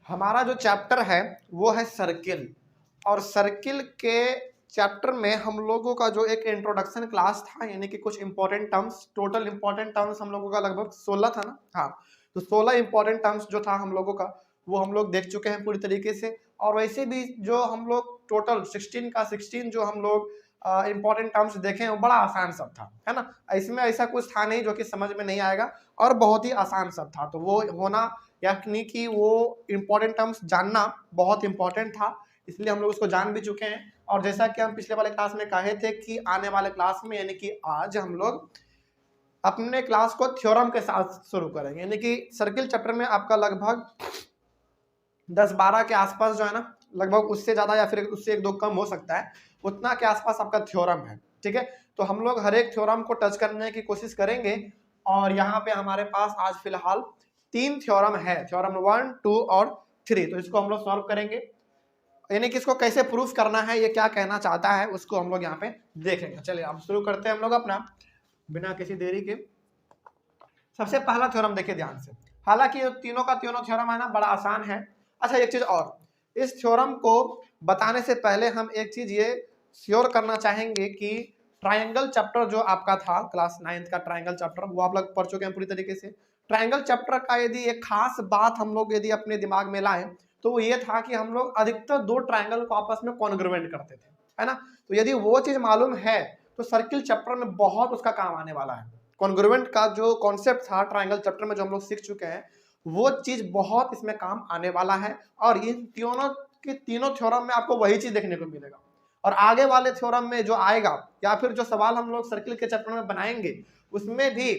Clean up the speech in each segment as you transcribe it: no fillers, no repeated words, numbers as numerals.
हमारा जो चैप्टर है वो है सर्किल, और सर्किल के चैप्टर में हम लोगों का जो एक इंट्रोडक्शन क्लास था, यानी कि कुछ important terms, total important terms हम लोगों का लगभग 16 था ना। हाँ, तो 16 इंपॉर्टेंट टर्म्स जो था हम लोगों का, वो हम लोग देख चुके हैं पूरी तरीके से। और वैसे भी जो हम लोग टोटल 16 का 16 जो हम लोग इंपॉर्टेंट टर्म्स देखे हैं वो बड़ा आसान सब था, है ना। इसमें ऐसा कुछ था नहीं जो कि समझ में नहीं आएगा, और बहुत ही आसान सब था। तो वो होना यानी कि वो इंपॉर्टेंट टर्म्स जानना बहुत इंपॉर्टेंट था, इसलिए हम लोग उसको जान भी चुके हैं। और जैसा कि हम पिछले वाले क्लास में कहे थे कि आने वाले क्लास में यानी कि आज हम लोग अपने क्लास को थ्योरम के साथ शुरू करेंगे, यानी कि सर्किल चैप्टर में आपका लगभग 10-12 के आसपास जो है ना, लगभग उससे ज्यादा या फिर उससे 1-2 कम हो सकता है, उतना के आसपास आपका थ्योरम है। ठीक है, तो हम लोग हर एक थ्योरम को टच करने की कोशिश करेंगे। और यहाँ पे हमारे पास आज फिलहाल 3 थ्योरम है, थ्योरम 1, 2 और 3। तो इसको हम लोग सॉल्व करेंगे, यानी कि इसको कैसे प्रूफ करना है, ये क्या कहना चाहता है, उसको हम लोग यहाँ पे देखेंगे। चलिए अब शुरू करते हैं हम लोग अपना, बिना किसी देरी के। सबसे पहला थ्योरम देखिए ध्यान से, हालांकि तीनों का तीनों थ्योरम है ना बड़ा आसान है। अच्छा, एक चीज और, इस थ्योरम को बताने से पहले हम एक चीज ये श्योर करना चाहेंगे कि ट्रायंगल चैप्टर जो आपका था क्लास 9th का ट्रायंगल चैप्टर, वो आप लोग पढ़ चुके हैं पूरी तरीके से। ट्रायंगल चैप्टर का यदि एक खास बात हम लोग यदि अपने दिमाग में लाएं तो वो ये था कि हम लोग अधिकतर 2 ट्रायंगल को आपस में कॉन्ग्रुएंट करते थे, है ना। तो यदि वो चीज मालूम है तो सर्किल चैप्टर में बहुत उसका काम आने वाला है। कॉन्ग्रुएंट का जो कॉन्सेप्ट था ट्रायंगल चैप्टर में जो हम लोग सीख चुके हैं, वो चीज बहुत इसमें काम आने वाला है। और इन तीनों के तीनों थ्योरम में आपको वही चीज देखने को मिलेगा। और आगे वाले थ्योरम में जो आएगा या फिर जो सवाल हम लोग सर्किल के चैप्टर में बनाएंगे, उसमें भी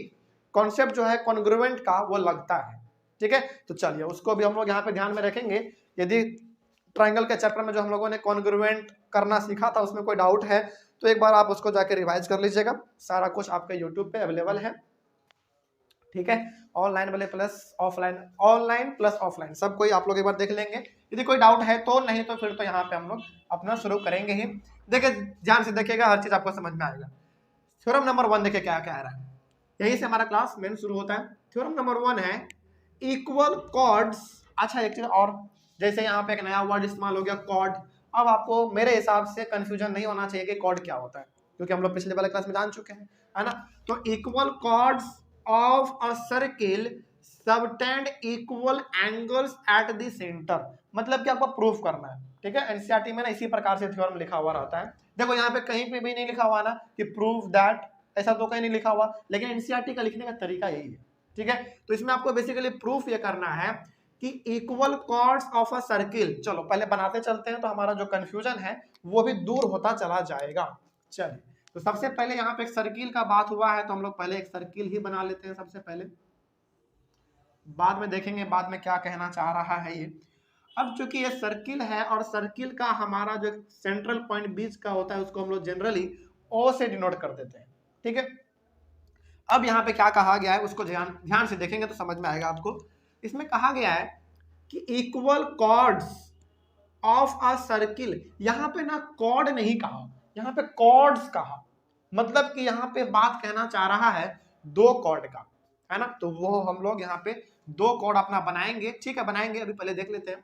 कॉन्सेप्ट जो है कॉन्ग्रुएंट का वो लगता है। ठीक है, तो चलिए उसको भी हम लोग यहाँ पे ध्यान में रखेंगे। यदि ट्रायंगल के चैप्टर में जो हम लोगों ने कॉन्ग्रुएंट करना सीखा था उसमें कोई डाउट है तो एक बार आप उसको जाके रिवाइज कर लीजिएगा, सारा कुछ आपके यूट्यूब पे अवेलेबल है। ठीक है, ऑनलाइन वाले plus offline, online plus offline सब कोई आप लोग एक बार देख लेंगे। यदि कोई डाउट है तो, नहीं तो फिर तो यहाँ पे हम लोग अपना शुरू करेंगे ही। देखिए ध्यान से देखिएगा, हर चीज आपको समझ में आएगा। थ्योरम नंबर 1 देखिए क्या कह रहा है, यही से हमारा क्लास मेन शुरू होता है। थ्योरम नंबर 1 है इक्वल कॉर्ड्स। अच्छा, एक चीज और, जैसे यहाँ पे एक नया वर्ड इस्तेमाल हो गया कॉर्ड। अब आपको मेरे हिसाब से कंफ्यूजन नहीं होना चाहिए कि कॉर्ड क्या होता है, क्योंकि हम लोग पिछले वाले क्लास में जान चुके हैं, है ना। तो equal chords of a circle subtend equal angles at the centre, मतलब कि आपको प्रूफ करना है। ठीक है, एनसीईआरटी में ना इसी प्रकार से थ्योरम लिखा हुआ रहता है। देखो यहाँ पे कहीं पे भी नहीं लिखा हुआ ना कि प्रूव दैट, ऐसा तो कहीं नहीं लिखा हुआ, लेकिन एनसीईआरटी का लिखने का तरीका यही है। ठीक है, तो इसमें आपको बेसिकली प्रूफ ये करना है कि equal chords of a circle. चलो पहले बनाते चलते हैं तो हमारा जो कंफ्यूजन है वो भी दूर होता चला जाएगा। चलिए, तो सबसे पहले यहाँ पे एक सर्किल का बात हुआ है तो हम लोग पहले एक सर्किल ही बना लेते हैं सबसे पहले, बाद में देखेंगे बाद में क्या कहना चाह रहा है ये। अब चूंकि ये सर्किल है और सर्किल का हमारा जो सेंट्रल पॉइंट बीच का होता है उसको हम लोग जनरली ओ से डिनोट कर देते हैं। ठीक है, अब यहाँ पे क्या कहा गया है उसको ध्यान से देखेंगे तो समझ में आएगा आपको। इसमें कहा गया है कि equal chords of a circle, यहाँ पे ना कॉर्ड नहीं कहा, यहाँ पे कॉर्ड्स कहा, मतलब कि यहाँ पे बात कहना चाह रहा है 2 कॉर्ड का, है ना। तो वो हम लोग यहाँ पे 2 कॉर्ड अपना बनाएंगे। ठीक है, बनाएंगे, अभी पहले देख लेते हैं।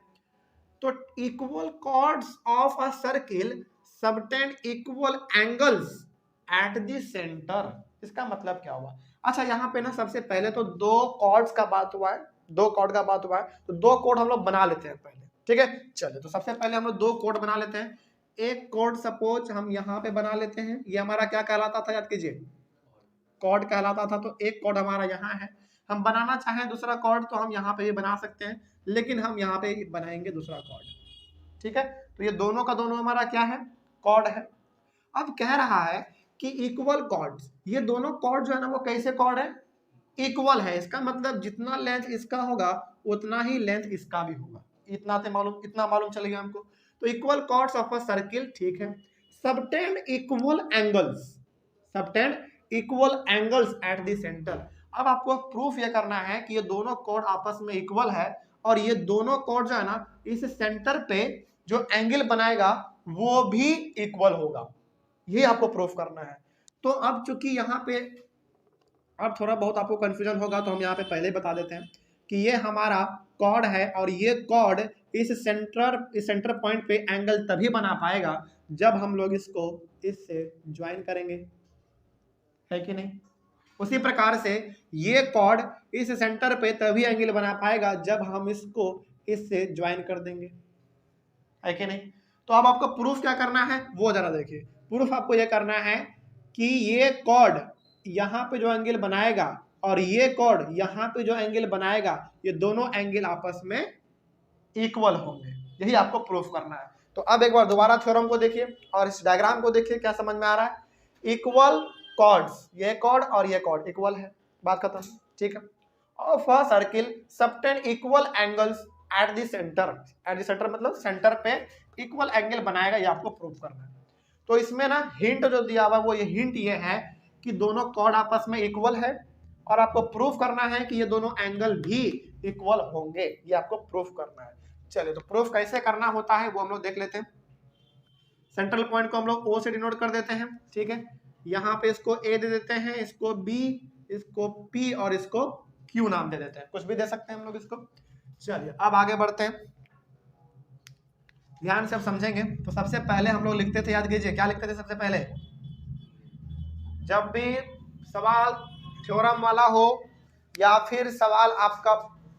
तो equal chords of a circle subtend equal angles at the centre, इसका मतलब क्या हुआ। अच्छा, यहाँ पे ना सबसे पहले तो 2 कॉर्ड्स का बात हुआ है, 2 कॉर्ड का बात हुआ है, तो 2 कॉर्ड हम लोग बना लेते हैं पहले। ठीक है, चलिए तो सबसे पहले हम लोग 2 कॉर्ड बना लेते हैं। एक कॉर्ड सपोज हम यहाँ पे बना लेते हैं, ये हमारा क्या कहलाता था याद कीजिए, कॉर्ड कहलाता था। तो एक कॉर्ड हमारा यहाँ है, हम बनाना चाहें दूसरा कॉर्ड तो हम यहाँ पे भी बना सकते हैं, लेकिन हम यहाँ पे बनाएंगे दूसरा कॉर्ड। ठीक है, तो ये दोनों का दोनों हमारा क्या है, कॉर्ड है। अब कह रहा है कि इक्वल कॉर्ड्स, ये दोनों कॉर्ड जो है ना वो कैसे कॉर्ड है, इक्वल है। इसका मतलब जितना लेंथ इसका होगा उतना ही लेंथ इसका भी होगा, इतना मालूम चल गया हमको। तो equal chords of a circle, ठीक है, subtend equal angles, subtend equal angles at the centre. अब आपको प्रूफ ये करना है कि ये दोनों कॉर्ड आपस में इक्वल है और ये दोनों कॉर्ड जो है ना इस सेंटर पे जो एंगल बनाएगा वो भी इक्वल होगा, ये आपको प्रूफ करना है। तो अब चूंकि यहाँ पे अब थोड़ा बहुत आपको कंफ्यूजन होगा तो हम यहाँ पे पहले ही बता देते हैं कि ये हमारा कॉर्ड है और ये कॉर्ड इस सेंटर पॉइंट पे एंगल तभी बना पाएगा जब हम लोग इसको इससे ज्वाइन करेंगे, है कि नहीं। उसी प्रकार से ये कॉर्ड इस सेंटर पे तभी एंगल बना पाएगा जब हम इसको इससे ज्वाइन कर देंगे, है कि नहीं। तो अब आपको प्रूफ क्या करना है वो जरा देखिए। प्रूफ आपको ये करना है कि ये कॉर्ड यहाँ पे जो एंगल बनाएगा और ये कॉर्ड यहाँ पे जो एंगल बनाएगा, ये दोनों एंगल आपस में इक्वल होंगे, यही आपको प्रूफ करना है। तो अब एक बार दोबारा थ्योरम को देखिए और इस डायग्राम को देखिए, क्या समझ में आ रहा है। इक्वल कॉर्ड्स, ये कॉर्ड और ये कॉर्ड इक्वल है, बात खत्म, ठीक है। Of a circle subtend equal angles at the centre मतलब सेंटर पे इक्वल एंगल बनाएगा, ये आपको प्रूफ करना है। तो इसमें ना हिंट जो दिया हुआ वो ये हिंट ये है कि दोनों कॉर्ड आपस में इक्वल है और आपको प्रूफ करना है कि ये दोनों एंगल भी इक्वल होंगे, ये आपको प्रूफ करना है। चलिए तो प्रूफ कैसे करना होता है वो हम लोग देख लेते हैं। सेंट्रल पॉइंट को हम लोग O से डिनोट कर देते हैं, ठीक है। यहाँ पे इसको A दे देते हैं, इसको B, इसको P और इसको Q नाम दे देते हैं, कुछ भी दे सकते हैं हम लोग इसको। चलिए अब आगे बढ़ते हैं, ध्यान से अब समझेंगे। तो सबसे पहले हम लोग लिखते थे, याद कीजिए क्या लिखते थे सबसे पहले, जब भी सवाल थ्योरम वाला हो या फिर सवाल आपका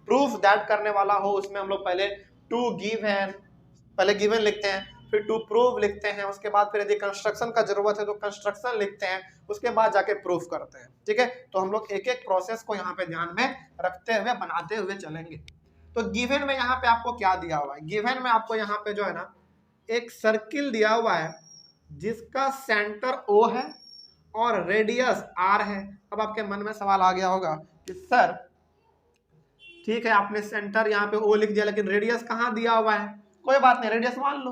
प्रूफ दैट करने वाला हो, उसमें हम लोग पहले टू गिवन, पहले गिवन लिखते हैं, फिर टू प्रूव लिखते हैं, उसके बाद फिर यदि कंस्ट्रक्शन का जरूरत है तो कंस्ट्रक्शन लिखते हैं, उसके बाद जाके प्रूफ करते हैं, ठीक है। तो हम लोग एक एक प्रोसेस को यहाँ पे ध्यान में रखते हुए बनाते हुए चलेंगे। तो गिवन में यहाँ पे आपको क्या दिया हुआ है, गिवन में आपको यहाँ पे जो है ना एक सर्किल दिया हुआ है जिसका सेंटर O है और रेडियस R है। अब आपके मन में सवाल आ गया होगा कि सर ठीक है आपने सेंटर यहाँ पे O लिख दिया लेकिन रेडियस कहाँ दिया हुआ है। कोई बात नहीं, रेडियस मान लो,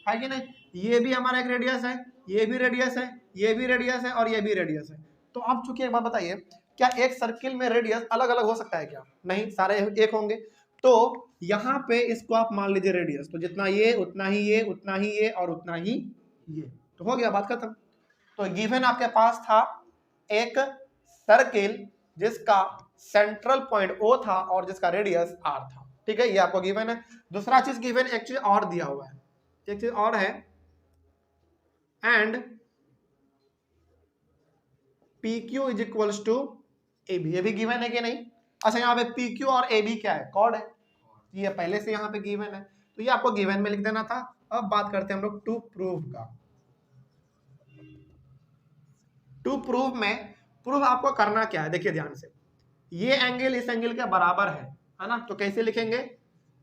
है कि नहीं। ये भी हमारा एक रेडियस है, ये भी रेडियस है, ये भी रेडियस है और ये भी रेडियस है। तो अब चूंकि एक बात बताइए, क्या एक सर्किल में रेडियस अलग अलग हो सकता है क्या? नहीं, सारे एक होंगे। तो यहाँ पे इसको आप मान लीजिए रेडियस, तो जितना ये उतना ही ये उतना ही ये और उतना ही ये, तो हो गया, बात खत्म। तो गिवन आपके पास था एक सर्किल जिसका सेंट्रल पॉइंट O था और जिसका रेडियस R था, ठीक है, ये आपको गिवन है। दूसरा चीज गिवन एक चीज और दिया हुआ है, एक चीज और है, and PQ is equals to AB, ये भी गिवन है कि नहीं। अच्छा यहाँ पे PQ और AB क्या है, कॉर्ड है, ये पहले से यहाँ पे गिवन है, तो ये आपको गिवन में लिख देना था। अब बात करते हैं हम लोग टू प्रूव का। टू प्रूव में प्रूफ आपको करना क्या है, देखिए ध्यान से, ये एंगल इस एंगल के बराबर है ना, तो कैसे लिखेंगे,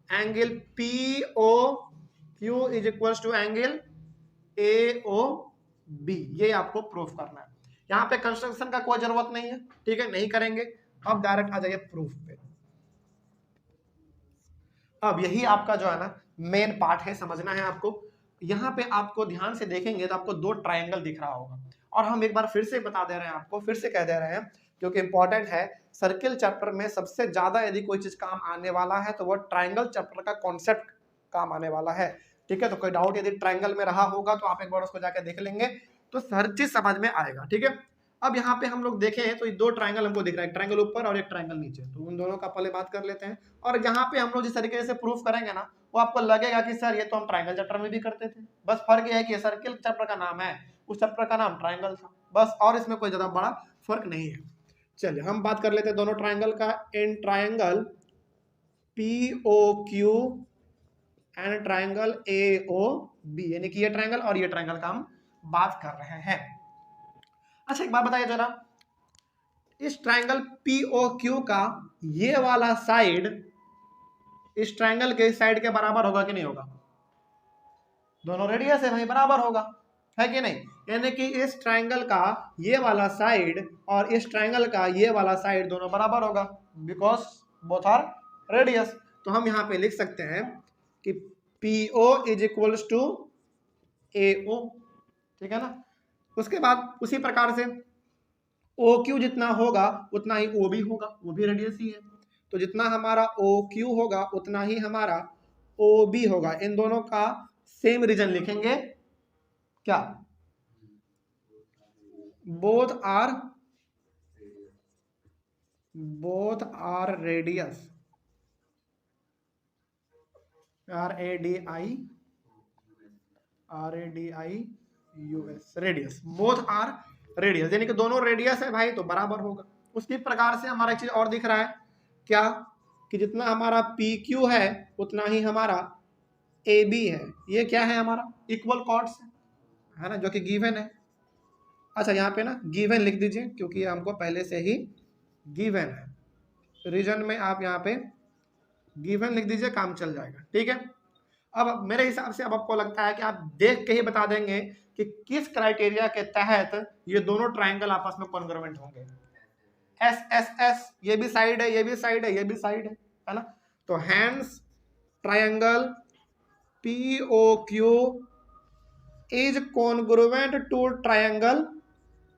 angle POQ is equal to angle AOB, ये आपको प्रूफ करना है। यहाँ पे कंस्ट्रक्शन का कोई जरूरत नहीं है, ठीक है, नहीं करेंगे। अब डायरेक्ट आ जाइए प्रूफ पे। अब यही आपका जो है ना मेन पार्ट है, समझना है आपको। यहाँ पे आपको ध्यान से देखेंगे तो आपको दो ट्रायंगल दिख रहा होगा, और हम एक बार फिर से बता दे रहे हैं आपको, फिर से कह दे रहे हैं क्योंकि इंपॉर्टेंट है। सर्किल चैप्टर में सबसे ज्यादा यदि कोई चीज काम आने वाला है तो वो ट्रायंगल चैप्टर का कॉन्सेप्ट काम आने वाला है, ठीक है। तो कोई डाउट यदि ट्रायंगल में रहा होगा तो आप एक बार उसको जाकर देख लेंगे तो हर चीज समझ में आएगा, ठीक है। अब यहाँ पे हम लोग देखें तो ये दो ट्रायंगल हमको दिख रहा है, एक ट्रायंगल ऊपर और एक ट्रायंगल नीचे, तो उन दोनों का पहले बात कर लेते हैं। और यहाँ पे हम लोग जिस तरीके से प्रूफ करेंगे ना, वो आपको लगेगा कि सर ये तो हम ट्रायंगल चैप्टर में भी करते थे, बस फर्क ये है कि सर्किल चैप्टर का नाम है, उस चैप्टर का नाम ट्रायंगल था, बस, और इसमें कोई ज्यादा बड़ा फर्क नहीं है। चलिए हम बात कर लेते हैं दोनों ट्रायंगल का। In triangle POQ and triangle AOB, यानी कि ये ट्रायंगल और ये ट्रायंगल का हम बात कर रहे हैं। अच्छा एक बात बताइए जरा, इस ट्रायंगल POQ का ये वाला साइड इस ट्रायंगल के साइड के बराबर होगा कि नहीं होगा? दोनों रेडियस है, वही बराबर होगा, है कि नहीं। यानी कि इस ट्रायंगल का ये वाला साइड और इस ट्रायंगल का ये वाला साइड दोनों बराबर होगा, बिकॉज बोथ आर रेडियस। तो हम यहाँ पे लिख सकते हैं कि PO is equals to AO, ठीक है ना। उसके बाद उसी प्रकार से OQ जितना होगा उतना ही OB होगा, वो भी रेडियस ही है, तो जितना हमारा OQ होगा उतना ही हमारा OB होगा। इन दोनों का सेम रीजन लिखेंगे, क्या, both are radius, RADIUS, radius, both are radius, यानी कि दोनों रेडियस है भाई तो बराबर होगा। उसी प्रकार से हमारा एक चीज और दिख रहा है क्या, कि जितना हमारा PQ है उतना ही हमारा AB है। ये क्या है हमारा इक्वल कॉर्ड्स है ना, जो कि गिवन है। अच्छा यहाँ पे ना गिवन लिख दीजिए क्योंकि हमको पहले से ही गिवन है। रीजन में आप यहाँ पे गिवन लिख दीजिए, काम चल जाएगा। ठीक है, अब मेरे हिसाब से अब आपको लगता है कि आप देख के ही बता देंगे कि किस क्राइटेरिया के तहत ये दोनों ट्राइंगल आपस में कॉन्ग्रुएंट होंगे। एस एस एस, ये भी साइड है, ये भी साइड है, ये भी साइड है ना। तो hence triangle POQ is congruent to triangle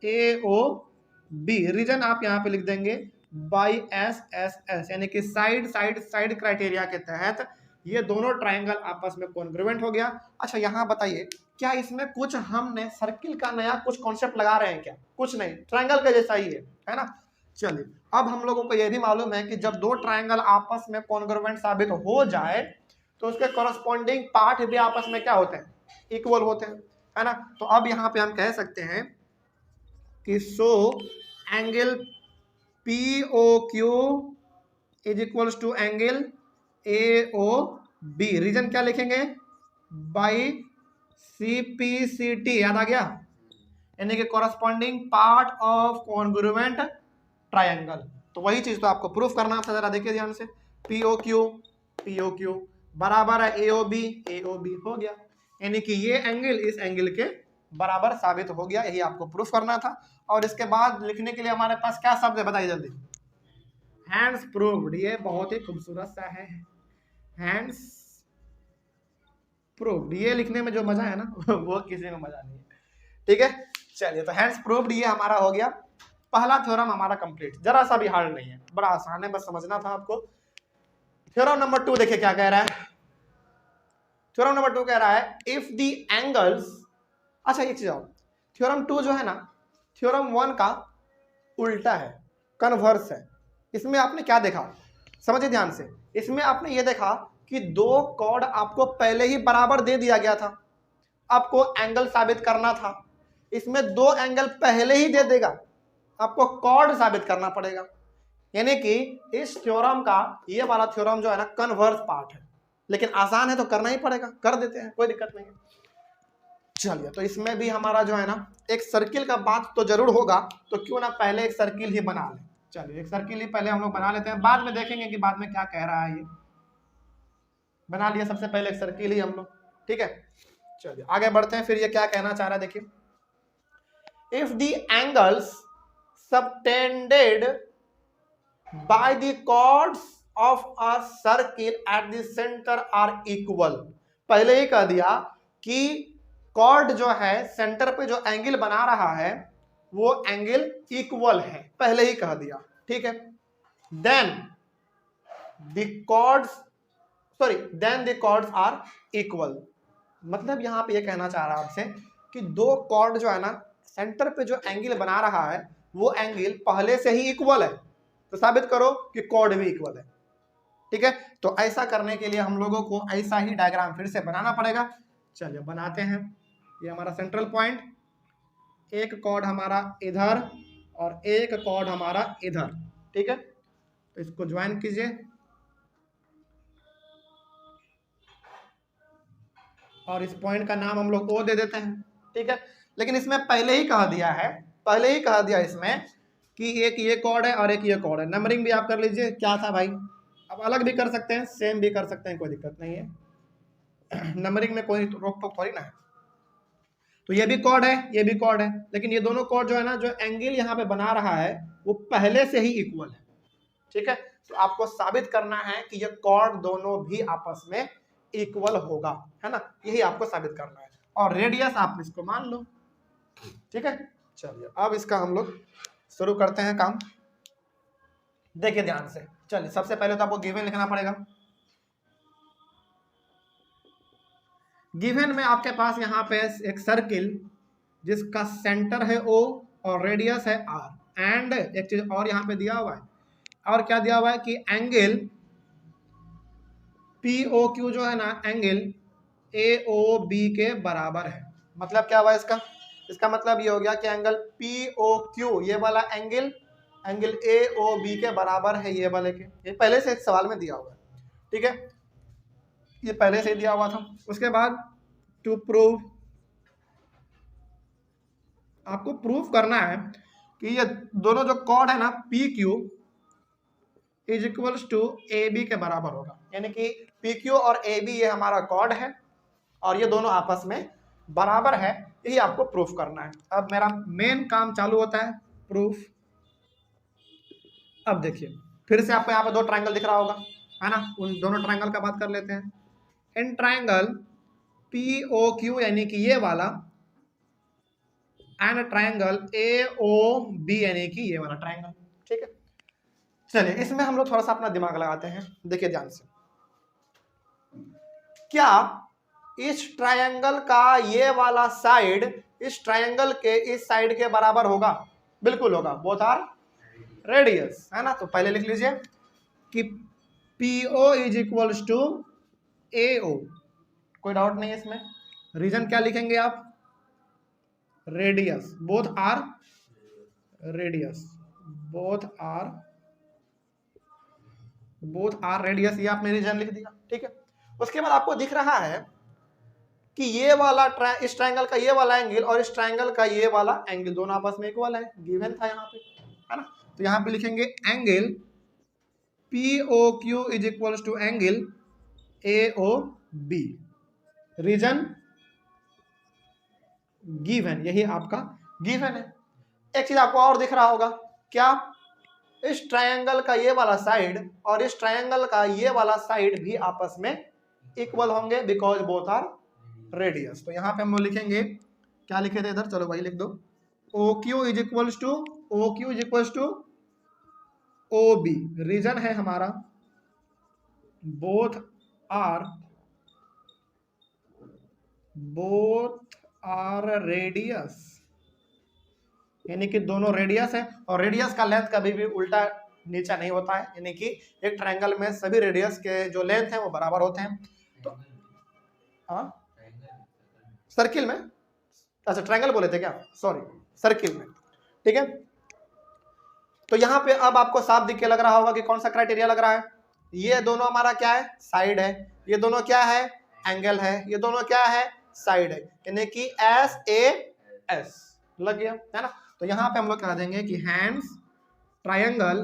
AOB। Reason आप यहाँ पे लिख देंगे बाई SSS, यानी कि साइड साइड साइड क्राइटेरिया के तहत ये दोनों ट्राइंगल आपस में कॉन्ग्रुएंट हो गया। अच्छा यहाँ बताइए, क्या इसमें कुछ हमने सर्किल का नया कुछ कॉन्सेप्ट लगा रहे हैं क्या? कुछ नहीं, ट्राइंगल का जैसा ही है ना। चलिए अब हम लोगों को यह भी मालूम है कि जब दो ट्राइंगल आपस में कॉन्ग्रुएंट साबित हो जाए तो उसके कॉरस्पॉन्डिंग पार्ट भी आपस में क्या होते हैं, इक्वल होते हैं, है ना। तो अब यहाँ पे हम कह सकते हैं कि so angle POQ is equals to angle AOB। Reason क्या लिखेंगे, बाई CPCT, याद आ गया, यानी कि corresponding part of congruent triangle. तो वही चीज तो आपको प्रूफ करना था, जरा देखिए ध्यान से। POQ बराबर है AOB हो गया, यानी कि ये एंगल इस एंगल के बराबर साबित हो गया, यही आपको प्रूफ करना था। और इसके बाद लिखने के लिए हमारे पास क्या शब्द है बताइए जल्दी, हैंड्स प्रूव्ड। ये बहुत ही खूबसूरत सा है, हैंड्स प्रूव्ड। ये लिखने में जो मजा है ना वो किसी में मजा नहीं है। ठीक है, चलिए तो हैंड्स प्रूव्ड ये हमारा हो गया, पहला थ्योरम हमारा कंप्लीट। जरा सा भी हार्ड नहीं है, बड़ा आसान है, बस समझना था आपको। थ्योरम नंबर 2 देखिए क्या कह रहा है। थ्योरम नंबर 2 कह रहा है इफ द एंगल्स, अच्छा एक चीज और, थ्योरम 2 जो है ना थ्योरम 1 का उल्टा है, कन्वर्स है। इसमें आपने क्या देखा, समझिए ध्यान से। इसमें आपने ये देखा कि दो कॉर्ड आपको पहले ही बराबर दे दिया गया था, आपको एंगल साबित करना था। इसमें दो एंगल पहले ही दे देगा, आपको कॉर्ड साबित करना पड़ेगा। यानी कि इस थ्योरम का ये वाला थ्योरम जो है ना कन्वर्स पार्ट है, लेकिन आसान है तो करना ही पड़ेगा, कर देते हैं, कोई दिक्कत नहीं है। चलिए तो इसमें भी हमारा जो है ना एक सर्किल का बात तो जरूर होगा, तो क्यों ना पहले एक सर्किल ही बना ले। चलिए एक सर्किल ही पहले हम लोग बना लेते हैं, बाद में देखेंगे कि बाद में क्या कह रहा है। ये बना लिया सबसे पहले एक सर्किल ही हम लोग, ठीक है। चलिए आगे बढ़ते हैं, फिर ये क्या कहना चाह रहा है देखिए। If the angles subtended by the chords of a circle at the centre are equal. पहले ही कह दिया कि कॉर्ड जो है सेंटर पे जो एंगल बना रहा है वो एंगल इक्वल है, पहले ही कह दिया, ठीक है। Then the chords are equal. मतलब यहां पे ये कहना चाह रहा है आपसे कि दो कॉर्ड जो है ना सेंटर पे जो एंगल बना रहा है वो एंगल पहले से ही इक्वल है, तो साबित करो कि कॉर्ड भी इक्वल है, ठीक है। तो ऐसा करने के लिए हम लोगों को ऐसा ही डायग्राम फिर से बनाना पड़ेगा। चलिए बनाते हैं। ये हमारा सेंट्रल पॉइंट, एक कॉर्ड हमारा इधर और एक कॉर्ड हमारा इधर, ठीक है। तो इसको ज्वाइन कीजिए और इस पॉइंट का नाम हम लोग O दे देते हैं, ठीक है। लेकिन इसमें पहले ही कह दिया इसमें कि एक ये कॉर्ड है और एक ये कॉर्ड है। नंबरिंग भी आप कर लीजिए, क्या था भाई, अब अलग भी कर सकते हैं, सेम भी कर सकते हैं, कोई दिक्कत नहीं है नंबरिंग में कोई रोक टोक थोड़ी ना है। तो ये भी कॉर्ड है, ये भी कॉर्ड है, लेकिन ये दोनों कॉर्ड जो है ना, जो एंगल यहाँ पे बना रहा है वो पहले से ही इक्वल है, ठीक है। तो आपको साबित करना है कि ये कॉर्ड दोनों भी आपस में इक्वल होगा, है ना, यही आपको साबित करना है। और रेडियस आप इसको मान लो, ठीक है। चलिए अब इसका हम लोग शुरू करते हैं काम, देखिए ध्यान से। चलिए सबसे पहले तो आपको गिवन लिखना पड़ेगा। गिवन में आपके पास यहाँ पे एक सर्किल जिसका सेंटर है O और रेडियस है R, एंड एक चीज और यहाँ पे दिया हुआ है, और क्या दिया हुआ है कि एंगल पी ओ क्यू जो है ना एंगल ए ओ बी के बराबर है। मतलब क्या हुआ इसका, इसका मतलब ये हो गया कि एंगल पी ओ क्यू ये वाला angle angle A O B के बराबर है ये वाले के। ये पहले से एक सवाल में दिया हुआ है, ठीक है, ये पहले से दिया हुआ था। उसके बाद टू प्रूव, आपको प्रूफ करना है कि ये दोनों जो कॉर्ड है ना P Q is equals to A B के बराबर होगा। यानी कि पी क्यू और ए बी ये हमारा कॉर्ड है और ये दोनों आपस में बराबर है, यही आपको प्रूफ करना है। अब मेरा मेन काम चालू होता है, प्रूफ। अब देखिए फिर से आपको यहाँ पे दो ट्रायंगल दिख रहा होगा, है ना, उन दोनों ट्रायंगल का बात कर लेते हैं। In triangle P O Q यानी कि ये वाला and triangle A O B यानी कि ये वाला ट्रायंगल, ठीक है। चलिए इसमें हम लोग थोड़ा सा अपना दिमाग लगाते हैं, देखिए ध्यान से। क्या इस ट्रायंगल का ये वाला साइड इस ट्रायंगल के इस साइड के बराबर होगा? बिल्कुल होगा, बोथ आर रेडियस, है ना। तो पहले लिख लीजिए कि PO is equals to AO, कोई डाउट नहीं है इसमें। रीजन क्या लिखेंगे आप? Radius, both are radius, both are radius, ये आपने रीजन लिख दिया, ठीक है। उसके बाद आपको दिख रहा है कि ये वाला इस ट्रायंगल का ये वाला एंगल और इस ट्रायंगल का ये वाला एंगल दोनों आपस में इक्वल है, गिवन था यहाँ पे, है ना। तो यहाँ पे लिखेंगे angle POQ is equal to angle AOB, reason given, यही आपका गिवन है। एक चीज आपको और दिख रहा होगा, क्या इस ट्रायंगल का ये वाला साइड और इस ट्रायंगल का ये वाला साइड भी आपस में इक्वल होंगे बिकॉज बोथ आर रेडियस। तो यहाँ पे हम लोग लिखेंगे, क्या लिखे थे इधर, चलो वही लिख दो, OQ is equals to OB, reason है हमारा बोथ आर रेडियस, यानी कि दोनों रेडियस है और रेडियस का लेंथ कभी भी उल्टा नीचा नहीं होता है, यानी कि एक ट्रायंगल में सभी रेडियस के जो लेंथ है वो बराबर होते हैं। तो हाँ सर्किल में, अच्छा ट्रायंगल बोले थे क्या, सॉरी सर्किल में, ठीक है। तो यहाँ पे अब आपको साफ दिख के लग रहा होगा कि कौन सा क्राइटेरिया लग रहा है। ये दोनों हमारा क्या है, साइड है, ये दोनों क्या है, एंगल है, ये दोनों क्या है, साइड है, यानी कि SAS लग गया, है ना। तो यहाँ पे हम लोग कह देंगे कि hence triangle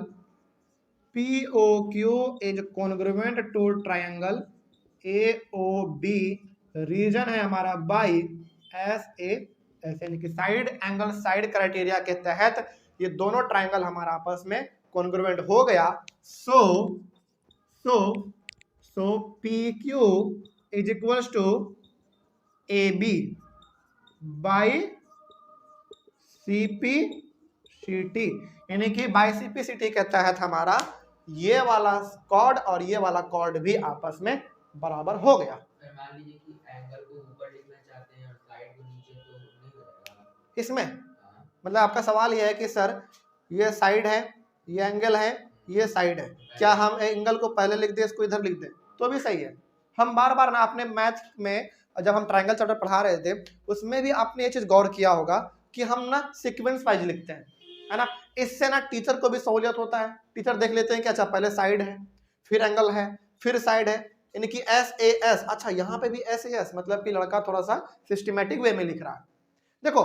POQ is congruent to triangle AOB, reason है हमारा बाई SAS, यानी कि साइड एंगल साइड क्राइटेरिया के तहत ये दोनों ट्रायंगल हमारा आपस में कॉन्ग्रुएंट हो गया। So PQ is equals to AB by CPCT, यानी कि बाई CPCT के तहत हमारा ये वाला कॉर्ड और ये वाला कॉर्ड भी आपस में बराबर हो गया। मान लीजिए कि एंगल को ऊपर लिखना चाहते हैं और साइड को नीचे, तो नहीं होगा इसमें। मतलब आपका सवाल ये है कि सर ये साइड है, ये एंगल है, ये साइड है, क्या हम एंगल को पहले लिख दें, इसको इधर लिख दें, तो भी सही है। हम बार बार ना अपने मैथ में जब हम ट्रायंगल चैप्टर पढ़ा रहे थे उसमें भी आपने ये चीज गौर किया होगा कि हम ना सीक्वेंस वाइज लिखते हैं, है ना। इससे ना टीचर को भी सहूलियत होता है, टीचर देख लेते हैं कि अच्छा पहले साइड है, फिर एंगल है, फिर साइड है, यानी कि SAS, अच्छा यहाँ पे भी SAS, मतलब कि लड़का थोड़ा सा सिस्टमैटिक वे में लिख रहा है। देखो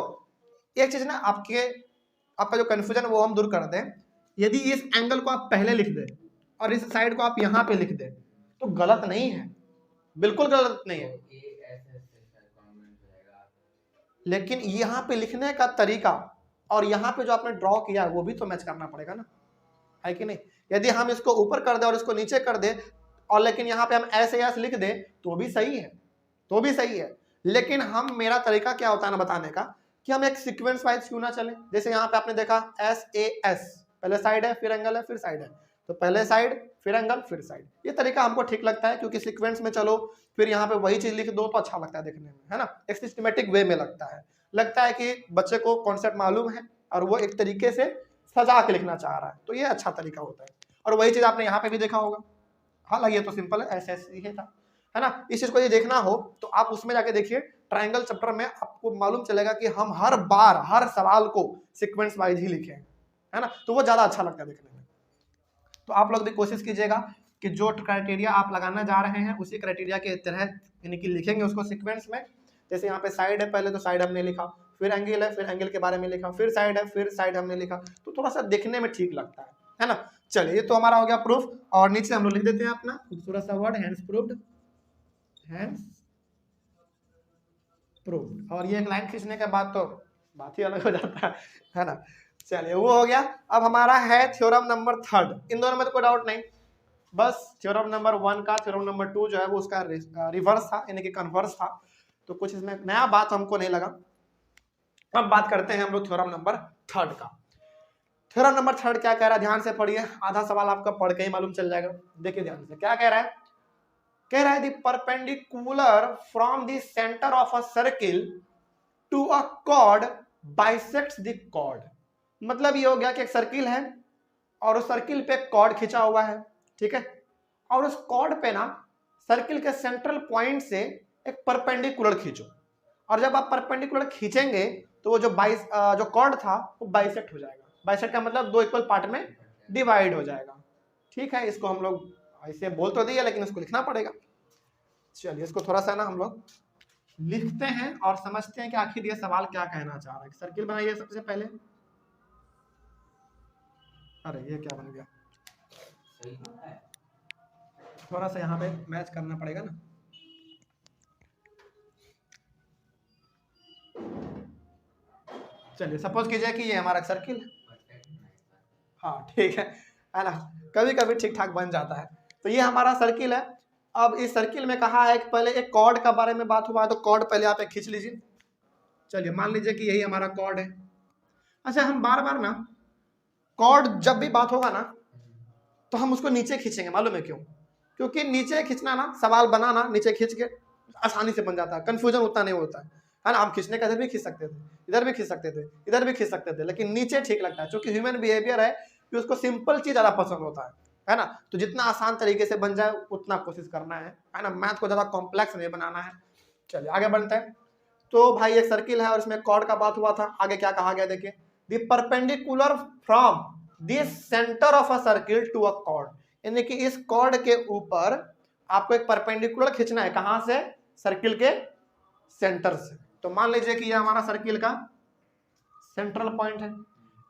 एक चीज ना आपका जो कंफ्यूजन वो हम दूर कर दें, यदि इस एंगल को आप पहले लिख दें और इस साइड को आप यहाँ पे लिख दें तो गलत नहीं है, बिल्कुल गलत नहीं है, लेकिन यहाँ पे लिखने का तरीका और यहाँ पे जो आपने ड्रॉ किया वो भी तो मैच करना पड़ेगा ना, है कि नहीं। यदि हम इसको ऊपर कर दे और इसको नीचे कर दे और लेकिन यहाँ पे हम SAS लिख दे तो भी सही है, तो भी सही है। लेकिन हम, मेरा तरीका क्या होता है ना बताने का, कि हम एक सीक्वेंस वाइज क्यों ना चले। जैसे यहाँ पे आपने देखा SAS, पहले साइड है, फिर एंगल है, फिर साइड है, तो पहले साइड, फिर एंगल, फिर साइड। ये तरीका हमको ठीक लगता है क्योंकि सीक्वेंस में चलो फिर यहाँ पे वही चीज लिख दो तो अच्छा लगता है देखने में, है ना। एक सिस्टमेटिक वे में लगता है कि बच्चे को कॉन्सेप्ट मालूम है और वो एक तरीके से सजा के लिखना चाह रहा है, तो ये अच्छा तरीका होता है। और वही चीज आपने यहाँ पे भी देखा होगा, हालांकि ये तो सिंपल है, ऐसे ऐसे ही है ना। इस चीज को ये देखना हो तो आप उसमें जाके देखिए, ट्रायंगल चैप्टर में आपको मालूम चलेगा कि हम हर बार हर सवाल को सीक्वेंस वाइज ही लिखे हैं, है ना, तो वो ज्यादा अच्छा लगता है देखने में। तो आप लोग भी कोशिश कीजिएगा कि जो क्राइटेरिया आप लगाना जा रहे हैं उसी क्राइटेरिया के तहत यानी कि लिखेंगे उसको सीक्वेंस में। जैसे यहाँ पे साइड है, पहले तो साइड हमने लिखा, फिर एंगल है, फिर एंगल के बारे में लिखा, फिर साइड है, फिर साइड हमने लिखा, तो थोड़ा सा देखने में ठीक लगता है ना। चलिए, ये तो हमारा हो गया प्रूफ, और नीचे हम लोग लिख देते हैं अपना खूबसूरत सा word, hands proved, hands proved. और ये एक लाइन खींचने के बाद तो बात ही अलग हो जाता है ना। चलिए, वो हो गया। अब हमारा है थ्योरम नंबर 3। इन दोनों में तो कोई डाउट नहीं, बस थ्योरम नंबर 1 का थ्योरम नंबर 2 जो है वो उसका रिवर्स था, यानी कि कन्वर्स था, तो कुछ इसमें नया बात हमको नहीं लगा। अब बात करते हैं हम लोग थ्योरम नंबर 3 का। थ्योरम नंबर 3 क्या कह रहा है, ध्यान से पढ़िए, आधा सवाल आपका पढ़ के ही मालूम चल जाएगा। देखिए ध्यान से क्या कह रहा है, कह रहा है the perpendicular from the centre of a circle to a chord bisects the chord. मतलब ये हो गया कि एक सर्किल है और उस सर्किल पे कॉर्ड खींचा हुआ है, ठीक है, और उस कॉर्ड पे ना सर्किल के सेंट्रल पॉइंट से एक परपेंडिकुलर खींचो, और जब आप परपेंडिकुलर खींचेंगे तो वो जो कॉर्ड था वो बाइसेक्ट हो जाएगा। बाइसेक्ट का मतलब दो इक्वल पार्ट में डिवाइड हो जाएगा, ठीक है। इसको हम लोग ऐसे बोल तो दिया, लेकिन इसको लिखना पड़ेगा। चलिए, इसको थोड़ा सा ना हम लोग लिखते हैं और समझते हैं कि आखिर ये सवाल क्या कहना चाह रहा है। सर्किल बनाइए सबसे पहले। अरे ये क्या बन गया, थोड़ा सा यहाँ पे मैच करना पड़ेगा ना। चलिए, सपोज कीजिए कि ये हमारा सर्किल, हाँ ठीक है ना, कभी कभी ठीक ठाक बन जाता है। तो ये हमारा सर्किल है। अब इस सर्किल में कहा है कि पहले एक कॉर्ड का बारे में बात हुआ है, तो कॉर्ड पहले आप एक खींच लीजिए। चलिए, मान लीजिए कि यही हमारा कॉर्ड है। अच्छा, हम बार बार ना कॉर्ड जब भी बात होगा ना तो हम उसको नीचे खींचेंगे, मालूम है क्यों? क्योंकि नीचे खींचना ना, सवाल बनाना नीचे खींच के आसानी से बन जाता है, कंफ्यूजन उतना नहीं होता है ना। हम खींचने का इधर भी खींच सकते थे, इधर भी खींच सकते थे, इधर भी खींच सकते थे, लेकिन नीचे ठीक लगता है, क्योंकि ह्यूमन बिहेवियर है कि उसको सिंपल चीज ज्यादा पसंद होता है ना। तो जितना आसान तरीके से बन जाए उतना कोशिश करना है ना, मैथ को ज्यादा कॉम्प्लेक्स नहीं बनाना है। चलिए आगे बढ़ते हैं। तो भाई एक सर्किल है और इसमें कॉर्ड का बात हुआ था, आगे क्या कहा गया देखिए, the perpendicular from the centre of a circle to a chord, यानी कि इस कॉर्ड के ऊपर आपको एक परपेंडिकुलर खींचना है, कहां से? सर्किल के सेंटर से। तो मान लीजिए कि यह हमारा सर्किल का सेंट्रल पॉइंट है,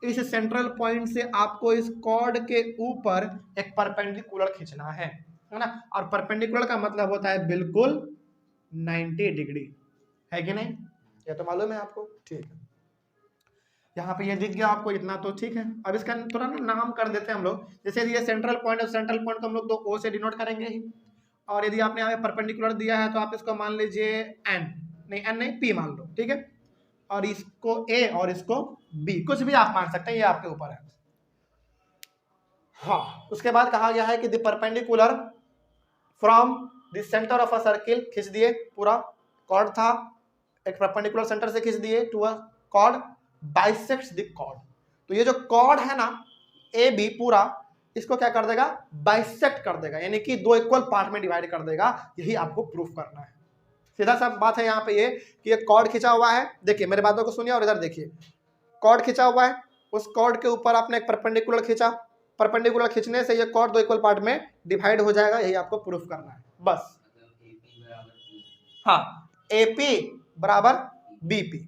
इस सेंट्रल पॉइंट से आपको इस कॉर्ड के ऊपर एक परपेंडिकुलर खींचना है ना। और परपेंडिकुलर का मतलब होता है बिल्कुल 90 डिग्री, है कि नहीं? ये तो मालूम है आपको, ठीक है। यहाँ पे ये दिख गया आपको इतना, तो ठीक है। अब इसका थोड़ा ना नाम कर देते हैं हम लोग, जैसे ये सेंट्रल पॉइंट है, सेंट्रल पॉइंट को हम लोग तो ओ से डिनोट करेंगे ही, और यदि आपने यहाँ पे परपेंडिकुलर दिया है तो आप इसको मान लीजिए एन नहीं पी मान लो, ठीक है, और इसको ए और इसको बी, कुछ भी आप मान सकते हैं, ये आपके ऊपर है। हाँ, उसके बाद कहा गया है कि the perpendicular from the centre of a circle, खींच दिए, पूरा कॉर्ड था, एक परपेंडिकुलर सेंटर से खींच दिए to a chord bisects the chord. तो ये जो कॉर्ड है ना ए बी पूरा, इसको क्या कर देगा? बाइसेक्ट कर देगा, यानी कि दो इक्वल पार्ट में डिवाइड कर देगा। यही आपको प्रूफ करना है। सीधा सा बात है यहाँ पे ये कि एक कॉर्ड खींचा हुआ है, देखिए मेरे बातों को सुनिए और इधर देखिए, कॉर्ड खींचा हुआ है, उस कॉर्ड के ऊपर आपने एक परपेंडिकुलर खींचा, परपेंडिकुलर खींचने से ये कॉर्ड दो इक्वल पार्ट में डिवाइड हो जाएगा, यही आपको प्रूफ करना है बस। हाँ, AP बराबर BP,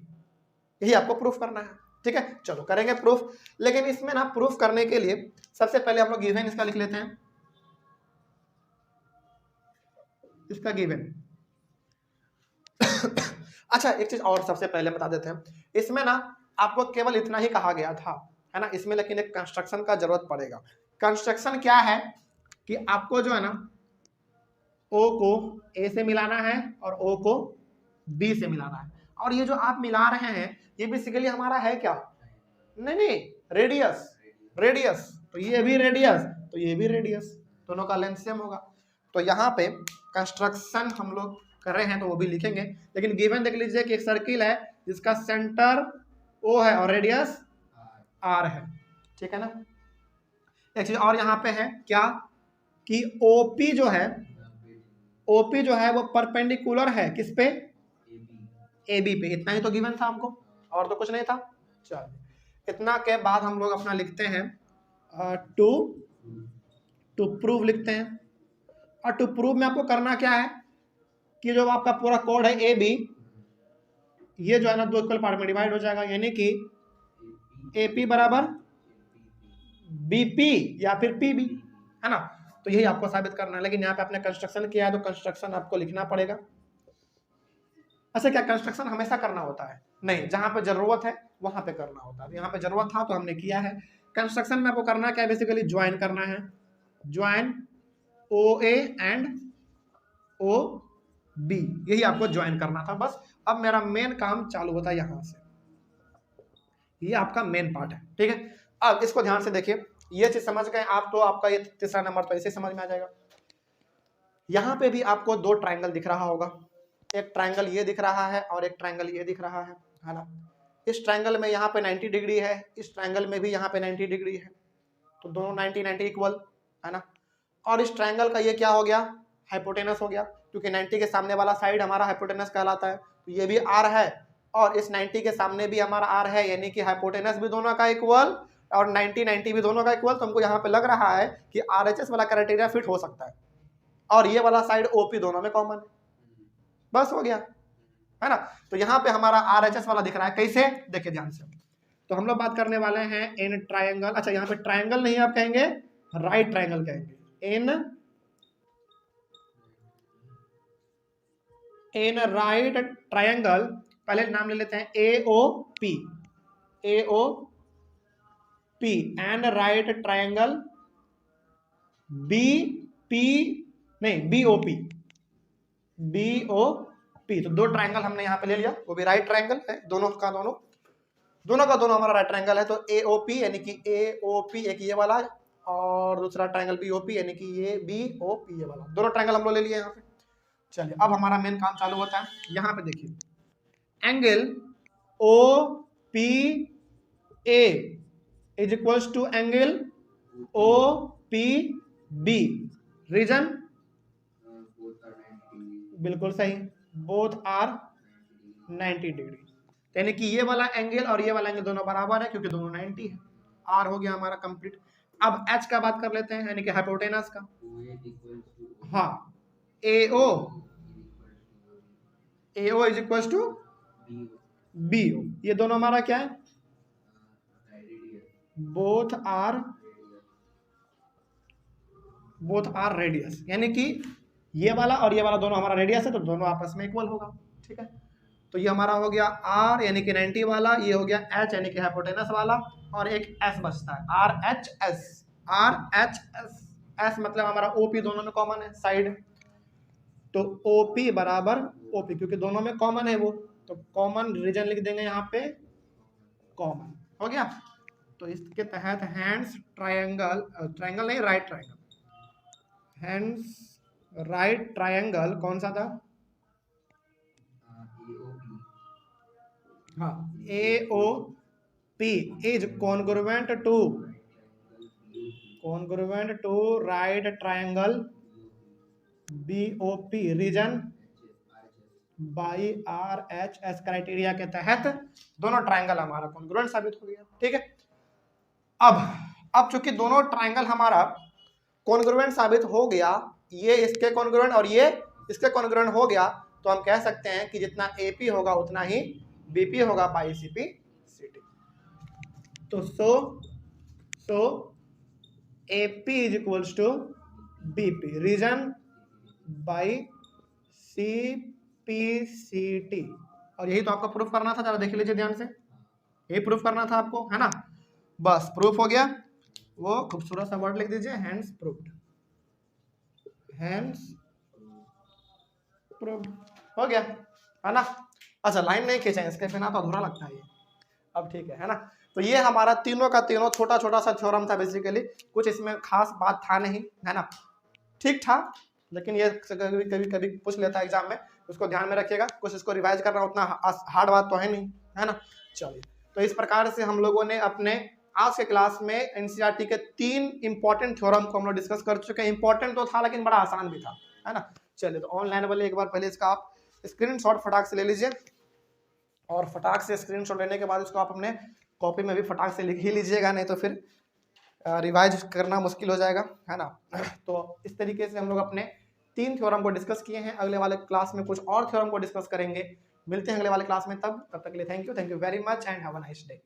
यही आपको प्रूफ करना है, ठीक है। चलो करेंगे प्रूफ, लेकिन इसमें ना प्रूफ करने के लिए सबसे पहले हम लोग गिवन इसका लिख लेते हैं, इसका गिवन। अच्छा, एक चीज और सबसे पहले बता देते हैं, इसमें ना आपको केवल इतना ही कहा गया था, है ना, इसमें लेकिन एक कंस्ट्रक्शन का जरूरत पड़ेगा। कंस्ट्रक्शन क्या है कि आपको जो है ना O को A से मिलाना है और O को B से मिलाना है, और ये जो आप मिला रहे हैं ये बेसिकली हमारा है क्या? नहीं, रेडियस, रेडियस, तो ये भी रेडियस, तो ये भी रेडियस, दोनों का लेंथ सेम होगा। तो यहाँ पे कंस्ट्रक्शन हम लोग कर रहे हैं तो वो भी लिखेंगे, लेकिन गिवन देख लीजिए कि एक सर्किल है जिसका सेंटर O है और रेडियस R है, ठीक है ना। एक चीज और यहाँ पे है क्या, कि ओपी जो है वो परपेंडिकुलर है किस पे, ए बी पे। इतना ही तो गिवन था हमको, और तो कुछ नहीं था। चलिए इतना के बाद हम लोग अपना लिखते हैं टू प्रूव लिखते हैं। और टू प्रूव में आपको करना क्या है कि जो आपका पूरा कोड है ए बी, ये जो है ना दो इक्वल पार्ट में डिवाइड हो जाएगा, यानी कि ए पी बराबर बी पी या फिर पी बी, है ना। तो यही आपको साबित करना है, लेकिन यहाँ पे आपने कंस्ट्रक्शन किया है तो कंस्ट्रक्शन आपको लिखना पड़ेगा। ऐसे क्या कंस्ट्रक्शन हमेशा करना होता है? नहीं, जहां पे जरूरत है वहां पे करना होता है। यहाँ पे जरूरत था तो हमने किया है। कंस्ट्रक्शन में आपको करना क्या है, बेसिकली ज्वाइन करना है, join O A and O B, यही आपको ज्वाइन करना था बस। अब मेरा मेन काम चालू होता है यहां से, ये आपका मेन पार्ट है, ठीक है। अब इसको ध्यान से देखिए, ये चीज समझ गए आप तो आपका ये तीसरा नंबर तो ऐसे समझ में आ जाएगा। यहाँ पे भी आपको दो ट्राइंगल दिख रहा होगा, एक ट्राइंगल ये दिख रहा है और एक ट्राइंगल ये दिख रहा है ना। इस ट्राइंगल में यहाँ पे 90 डिग्री है, इस ट्राइंगल में भी यहाँ पे 90 डिग्री है, तो दोनों 90 इक्वल है ना। और इस ट्राइंगल का ये क्या हो गया, हाइपोटेनस हो गया, क्योंकि 90 के सामने वाला साइड हमारा हाइपोटेनस कहलाता है। तो ये भी आर है और इस 90 के सामने भी हमारा आर है, यानी कि हाइपोटेनस भी दोनों का इक्वल और 90 भी दोनों का इक्वल। तो हमको यहाँ पे लग रहा है कि आरएचएस वाला क्राइटेरिया फिट हो सकता है, और ये वाला साइड ओपी दोनों में कॉमन है, बस हो गया, है ना। तो यहाँ पे हमारा आरएचएस वाला दिख रहा है, कैसे देखिए ध्यान से। तो हम लोग बात करने वाले हैं इन ट्राइंगल, अच्छा यहाँ पे ट्राइंगल नहीं आप कहेंगे, राइट ट्राइंगल कहेंगे, इन राइट ट्राइंगल। पहले नाम ले लेते हैं AOP, AOP and right triangle BP, नहीं BOP, BOP। तो दो ट्राइंगल हमने यहाँ पे ले लिया, वो भी राइट ट्राइंगल है, दोनों का दोनों हमारा राइट ट्राइंगल है। तो AOP यानी कि AOP एक ये वाला और दूसरा ट्राइंगल BOP यानी कि ये BOP ये वाला, दोनों ट्राइंगल हम लोग ले लिए यहाँ पे। चलिए अब हमारा मेन काम चालू होता है। यहाँ पे देखिए angle OPA is equals to angle OPB, reason बिल्कुल सही, बोथ आर 90 डिग्री, यानी कि ये वाला एंगल और ये वाला एंगल दोनों बराबर है क्योंकि दोनों 90 है। आर हो गया हमारा कंप्लीट। अब एच का बात कर लेते हैं, यानी कि हाइपोटेनस का। हाँ, AO is equal to BO, ये दोनों हमारा क्या है, बोथ आर रेडियस, यानी कि ये वाला और ये वाला दोनों हमारा रेडियस है, तो दोनों आपस में इक्वल होगा, ठीक है। तो ये हमारा हो गया R यानी कि 90 वाला, ये हो गया H यानी कि हाइपोटेनस वाला, और एक S बचता है RHS, S मतलब हमारा OP दोनों में कॉमन है साइड, तो OP बराबर OP, क्योंकि दोनों में कॉमन है वो, तो कॉमन रीजन लिख देंगे यहाँ पे, कॉमन हो गया। तो इसके तहत हैंड्स ट्राइंगल नहीं right triangle, hence right triangle कौन सा था, हाँ AOP is congruent to right triangle BOP reason by RHS criteria के तहत दोनों ट्राइंगल हमारा कॉन्ग्रुएंट साबित हो गया, ठीक है। अब चूंकि दोनों ट्राइंगल हमारा कॉन्ग्रुएंट साबित हो गया, ये इसके कॉन्ग्रुएंट और ये इसके कॉन्ग्रुएंट हो गया, तो हम कह सकते हैं कि जितना AP होगा उतना ही BP होगा बाई CP/CD। तो so AP is equals to BP reason by CP/CD, और यही तो आपको प्रूफ करना था, जरा देख लीजिए ध्यान से, यही प्रूफ करना था आपको, है ना। बस प्रूफ हो गया, वो खूबसूरत सा वर्ड लिख दीजिए, हैंड्स प्रूफ्ड, हैंड्स प्रूफ्ड हो गया, है ना। अच्छा लाइन नहीं खींचे, इसके बिना तो अधूरा लगता है ये, अब ठीक है ना। तो ये हमारा तीनों का तीनों छोटा छोटा सा थ्योरम था, बेसिकली कुछ इसमें खास बात था नहीं, है ना, ठीक था, लेकिन ये कभी पूछ लेता है एग्जाम में, उसको ध्यान में रखिएगा, कुछ इसको रिवाइज करना उतना हार्ड बात तो है नहीं, है ना। चलिए, तो इस प्रकार से हम लोगों ने अपने आज के क्लास में एनसीईआरटी के 3 इंपॉर्टेंट थ्योरम को हम लोग डिस्कस कर चुके हैं। इंपॉर्टेंट तो था लेकिन बड़ा आसान भी था, है ना। चलिए तो ऑनलाइन वाले एक बार पहले इसका आप स्क्रीनशॉट फटाक से ले लीजिए, और फटाक से स्क्रीनशॉट लेने के बाद इसको आप अपने कॉपी में भी फटाक से लिख ही लीजिएगा, नहीं तो फिर रिवाइज करना मुश्किल हो जाएगा, है ना। तो इस तरीके से हम लोग अपने 3 थ्योरम को डिस्कस किए हैं। अगले वाले क्लास में कुछ और थ्योरम को डिस्कस करेंगे। मिलते हैं अगले वाले क्लास में, तब तक के लिए thank you very much and have a nice day.